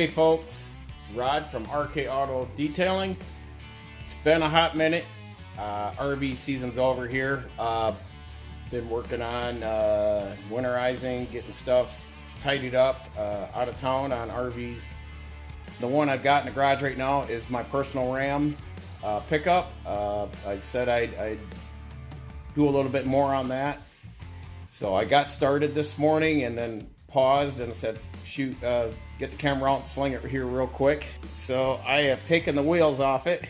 Hey folks, Rod from RK Auto Detailing. It's been a hot minute. RV season's over here. Been working on winterizing, getting stuff tidied up out of town on RVs. The one I've got in the garage right now is my personal Ram pickup. I said I'd do a little bit more on that. So I got started this morning and then paused and said, shoot, get the camera out and sling it here real quick. So I have taken the wheels off it,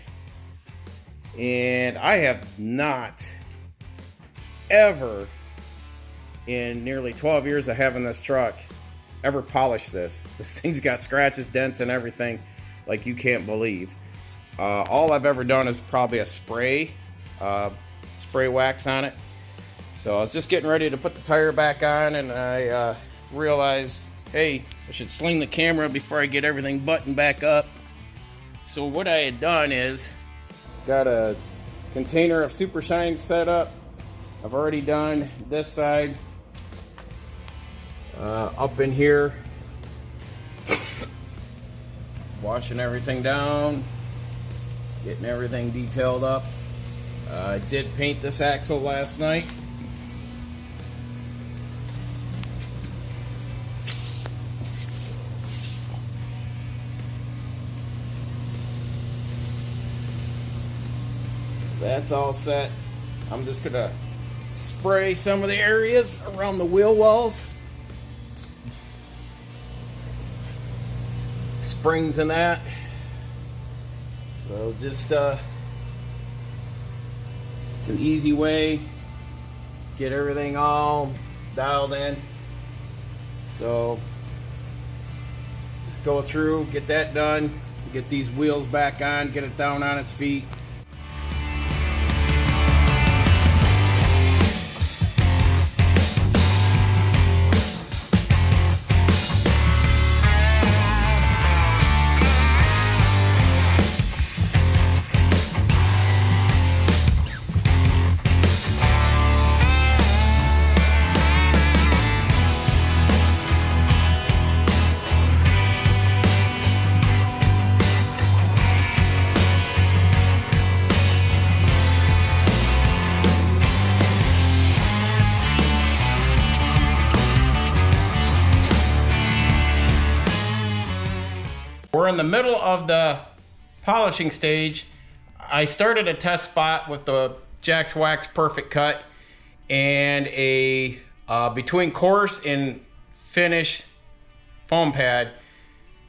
and I have not ever, in nearly 12 years of having this truck, ever polished this. This thing's got scratches, dents, and everything like you can't believe. All I've ever done is probably a spray wax on it. So I was just getting ready to put the tire back on, and I realized, hey, I should sling the camera before I get everything buttoned back up. So what I had done is got a container of Super Shine set up. I've already done this side. Up in here, washing everything down, getting everything detailed up. I did paint this axle last night. That's all set. I'm just gonna spray some of the areas around the wheel wells. Springs and that. So just it's an easy way, get everything all dialed in. So just go through, get that done, get these wheels back on, get it down on its feet. We're in the middle of the polishing stage. I started a test spot with the Jax Wax Perfect Cut and a between coarse and finish foam pad,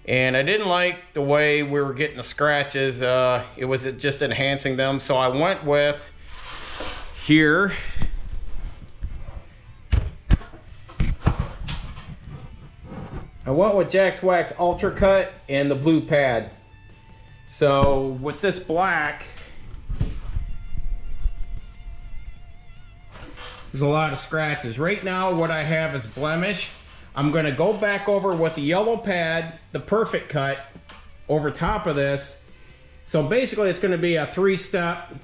and I didn't like the way we were getting the scratches. It was just enhancing them, so I went with here. I went with Jax Wax Ultra Cut and the blue pad. So with this black, there's a lot of scratches. Right now what I have is blemish. I'm gonna go back over with the yellow pad, the Perfect Cut, over top of this. So basically it's gonna be a 3-step,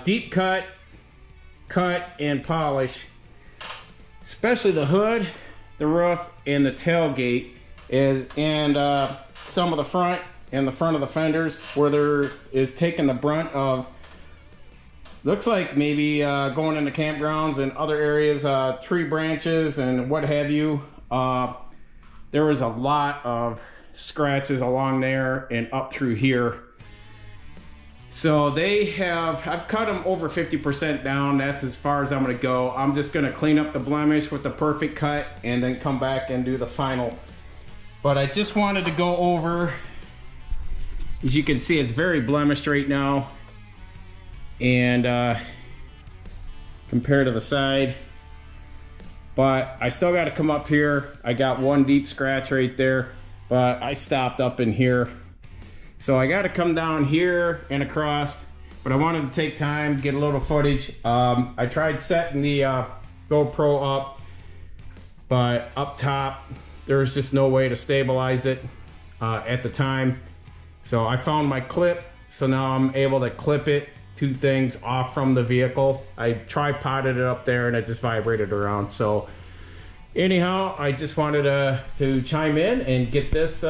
deep cut, cut, and polish. Especially the hood, the roof, and the tailgate and some of the front and the front of the fenders where there is taking the brunt of, looks like maybe going into campgrounds and other areas, tree branches and what have you. There was a lot of scratches along there and up through here. So I've cut them over 50% down. That's as far as I'm gonna go. I'm just gonna clean up the blemish with the Perfect Cut and then come back and do the final. But I just wanted to go over, as you can see, it's very blemished right now. And compared to the side. But I still gotta come up here. I got one deep scratch right there, but I stopped up in here. So I got to come down here and across, but I wanted to take time, get a little footage. I tried setting the GoPro up, but up top, there's just no way to stabilize it at the time. So I found my clip, so now I'm able to clip it, 2 things off from the vehicle. I tripoded it up there and it just vibrated around. So anyhow, I just wanted to chime in and get this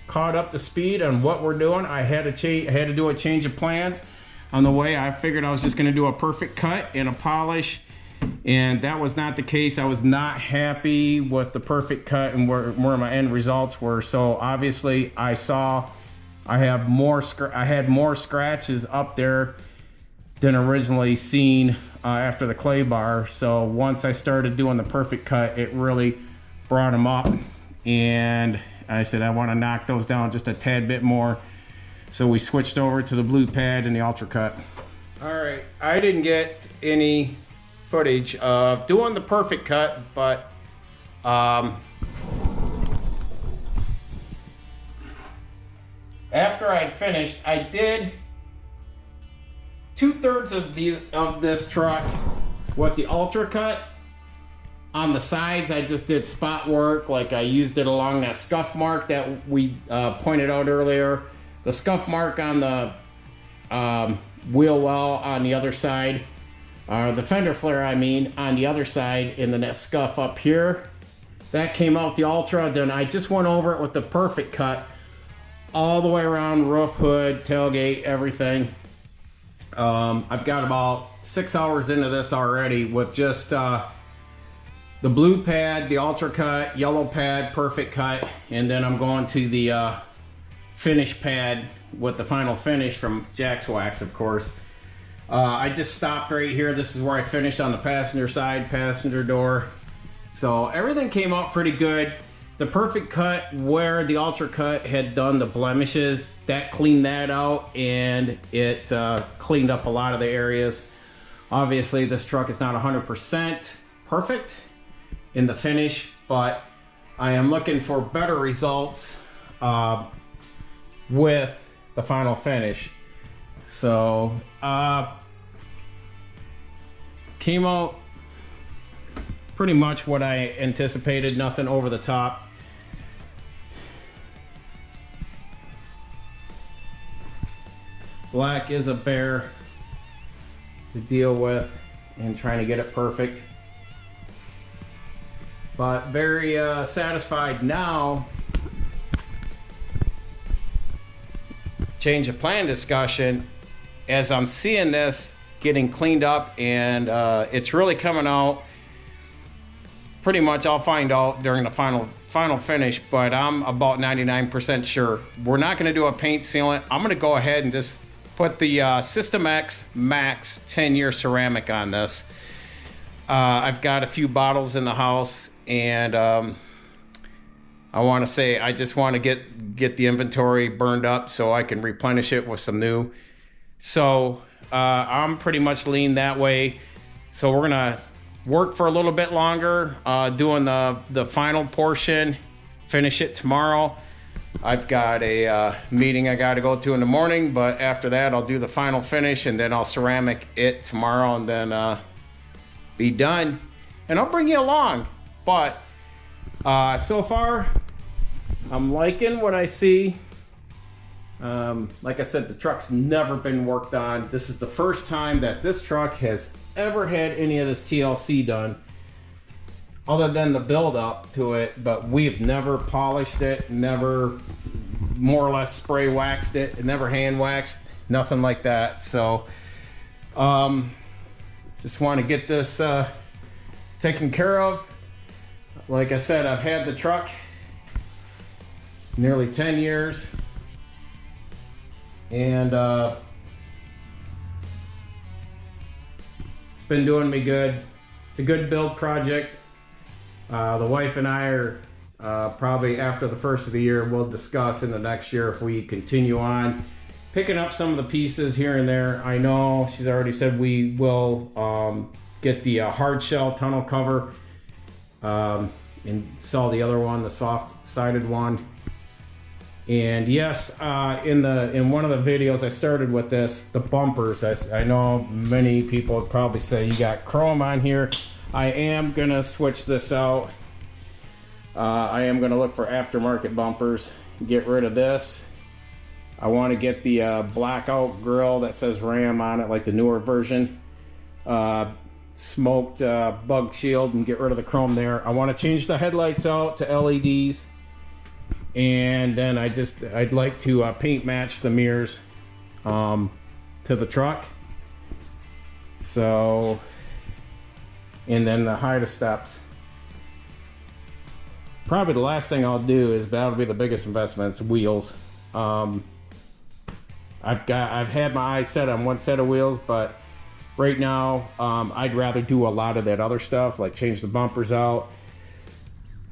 caught up to speed on what we're doing. I had to do a change of plans on the way. I figured I was just going to do a perfect cut and a polish, and that was not the case. I was not happy with the perfect cut and where my end results were. So obviously I had more scratches up there than originally seen after the clay bar. So once I started doing the perfect cut, it really brought them up, and I said I want to knock those down just a tad bit more. So we switched over to the blue pad and the Ultra Cut. All right, I didn't get any footage of doing the perfect cut, but after I'd finished, I did 2/3 of this truck with the Ultra Cut. On the sides, I just did spot work, like I used it along that scuff mark that we pointed out earlier. The scuff mark on the wheel well on the other side, the fender flare I mean, on the other side, and then that scuff up here. That came out the Ultra. Then I just went over it with the perfect cut all the way around, roof, hood, tailgate, everything. I've got about 6 hours into this already with just the blue pad, the Ultra Cut, yellow pad, perfect cut, and then I'm going to the finish pad with the final finish from Jack's Wax, of course. I just stopped right here. This is where I finished on the passenger side, passenger door. So everything came out pretty good. The perfect cut where the Ultra Cut had done the blemishes, that cleaned that out, and it cleaned up a lot of the areas. Obviously this truck is not 100% perfect in the finish, but I am looking for better results with the final finish. So came out pretty much what I anticipated, nothing over the top. Black is a bear to deal with and trying to get it perfect, but very satisfied now. Change of plan discussion, as I'm seeing this getting cleaned up, and it's really coming out. Pretty much I'll find out during the final finish, but I'm about 99% sure we're not going to do a paint sealant. I'm going to go ahead and just put the System X Max 10-year ceramic on this. I've got a few bottles in the house, and I want to say I just want to get the inventory burned up so I can replenish it with some new. So I'm pretty much lean that way. So we're gonna work for a little bit longer, doing the final portion, finish it tomorrow. I've got a meeting I got to go to in the morning, but after that I'll do the final finish, and then I'll ceramic it tomorrow, and then be done. And I'll bring you along. But so far I'm liking what I see. Like I said, the truck's never been worked on. This is the first time that this truck has ever had any of this TLC done, other than the build up to it, but we've never polished it, never more or less spray waxed it, never hand waxed, nothing like that. So just want to get this taken care of. Like I said, I've had the truck nearly 10 years, and it's been doing me good. It's a good build project. The wife and I are probably after the first of the year, we'll discuss in the next year if we continue on picking up some of the pieces here and there. I know she's already said we will get the hard shell tunnel cover and sell the other one, the soft sided one. And yes, in one of the videos I started with this, the bumpers. I know many people would probably say you got chrome on here. I am gonna switch this out. I am gonna look for aftermarket bumpers, get rid of this. I want to get the blackout grill that says Ram on it, like the newer version. smoked bug shield and get rid of the chrome there. I want to change the headlights out to LEDs, and then I'd like to paint match the mirrors to the truck. So, and then the hide steps. Probably the last thing I'll do is, that'll be the biggest investment, is wheels. I've had my eyes set on one set of wheels, but right now I'd rather do a lot of that other stuff, like change the bumpers out,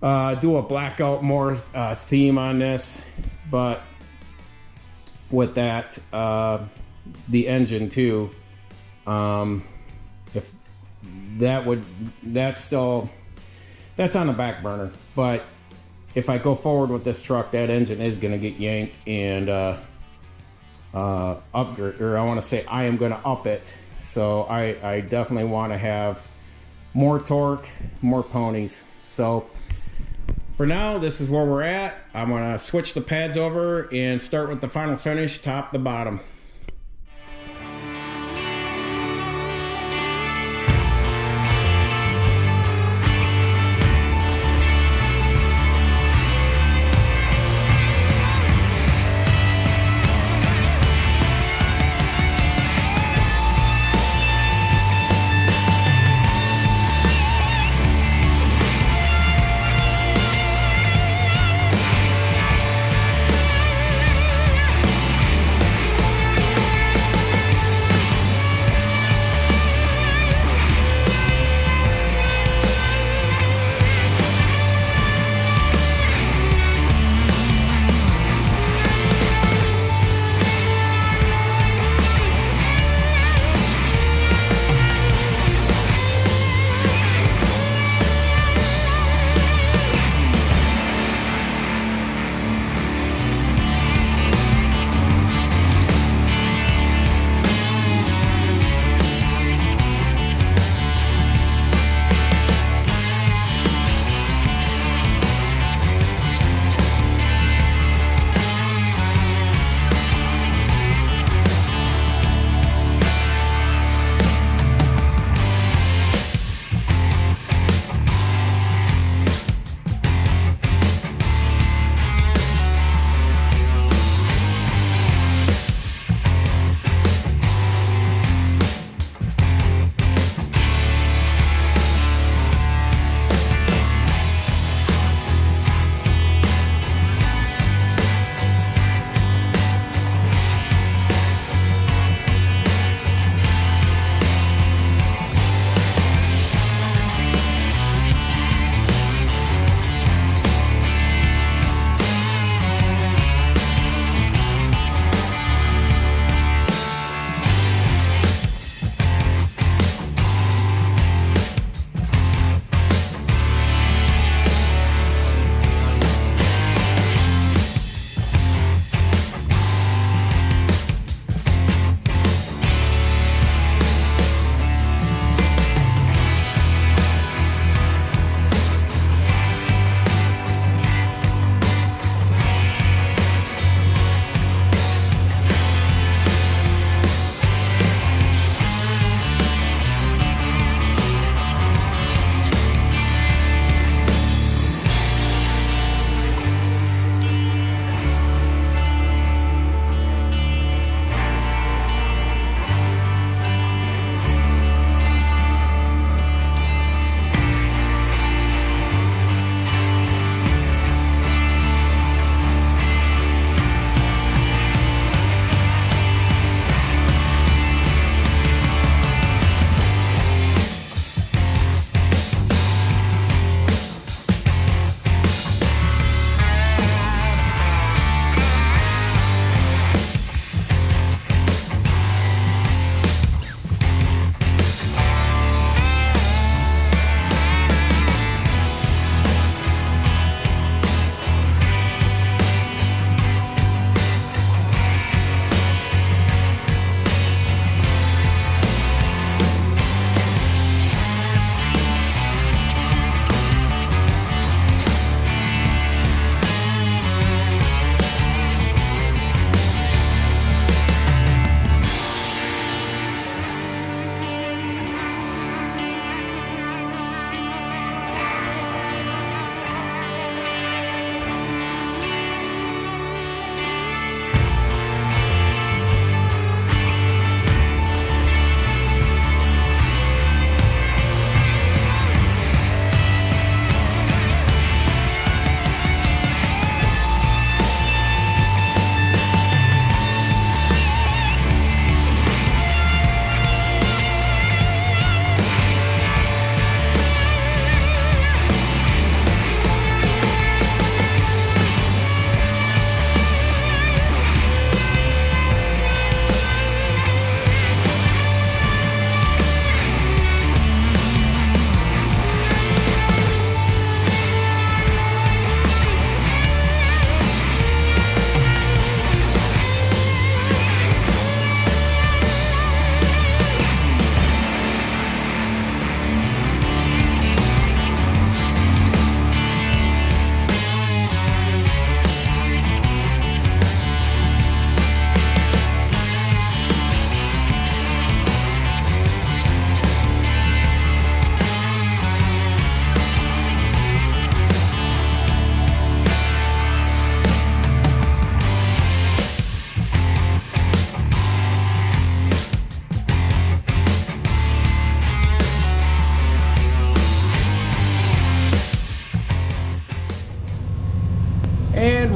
do a blackout more theme on this. But with that, the engine too, if that's on the back burner. But if I go forward with this truck, that engine is going to get yanked and upgrade, or I want to say I am going to up it. So I definitely want to have more torque, more ponies. So for now, this is where we're at. I'm going to switch the pads over and start with the final finish, top to bottom.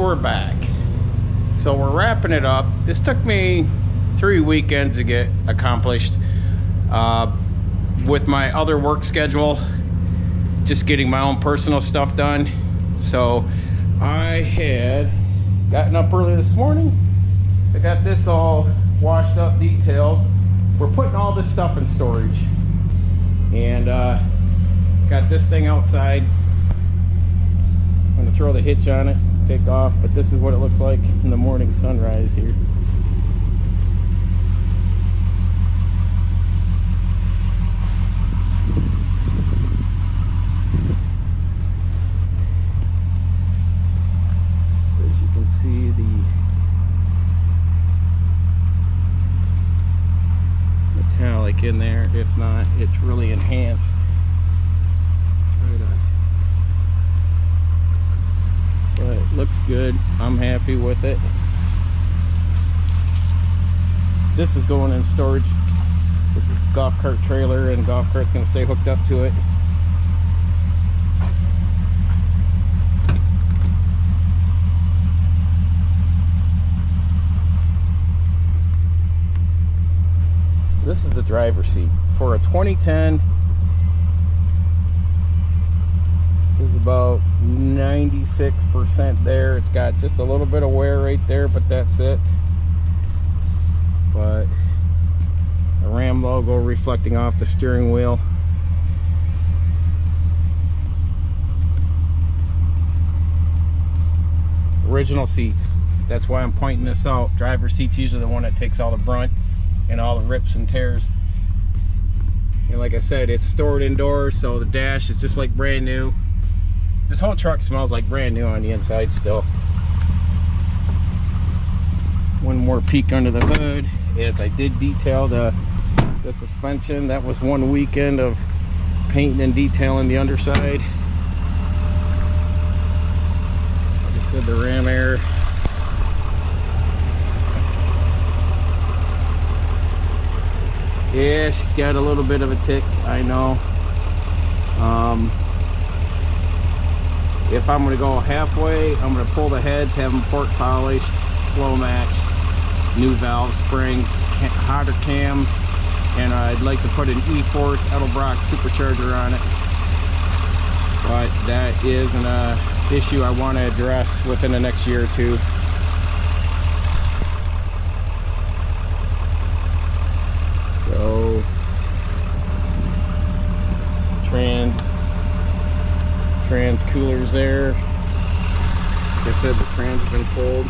we're back. So we're wrapping it up. This took me 3 weekends to get accomplished. With my other work schedule, just getting my own personal stuff done. So I had gotten up early this morning. I got this all washed up, detailed. We're putting all this stuff in storage. And got this thing outside. I'm gonna throw the hitch on it, take off, but this is what it looks like in the morning sunrise here. As you can see, the metallic in there. If not, it's really enhanced. But it looks good. I'm happy with it. This is going in storage with the golf cart trailer, and the golf cart's going to stay hooked up to it. This is the driver's seat for a 2010. This is about 96% there. It's got just a little bit of wear right there, but that's it. But the Ram logo reflecting off the steering wheel. Original seats. That's why I'm pointing this out. Driver's seat's usually the one that takes all the brunt and all the rips and tears. And like I said, it's stored indoors, so the dash is just like brand new. This whole truck smells like brand new on the inside still. One more peek under the hood is I did detail the suspension. That was 1 weekend of painting and detailing the underside. Like I said, the Ram Air. Yeah, she's got a little bit of a tick, I know. If I'm going to go halfway, I'm going to pull the heads, have them port polished, flow matched, new valve springs, hotter cam, and I'd like to put an E-Force Edelbrock supercharger on it. But that is an issue I want to address within the next year or two. So trans coolers there. Like I said, the trans has been pulled.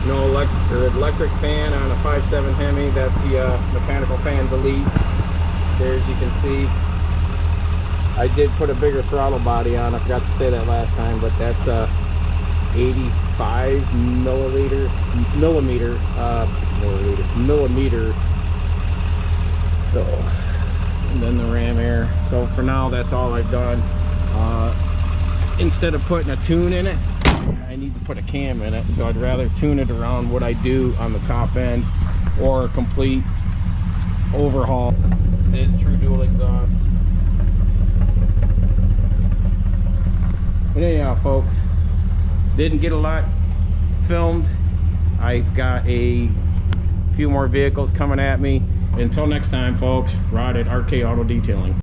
No electric fan on a 5.7 Hemi. That's the mechanical fan delete. There, as you can see, I did put a bigger throttle body on. I forgot to say that last time, but that's 85 millimeter. So, and then the Ram Air. So for now, that's all I've done. Instead of putting a tune in it, I need to put a cam in it. So I'd rather tune it around what I do on the top end, or a complete overhaul. This true dual exhaust. But anyhow, folks, didn't get a lot filmed. I've got a few more vehicles coming at me. Until next time, folks, Rod at RK Auto Detailing.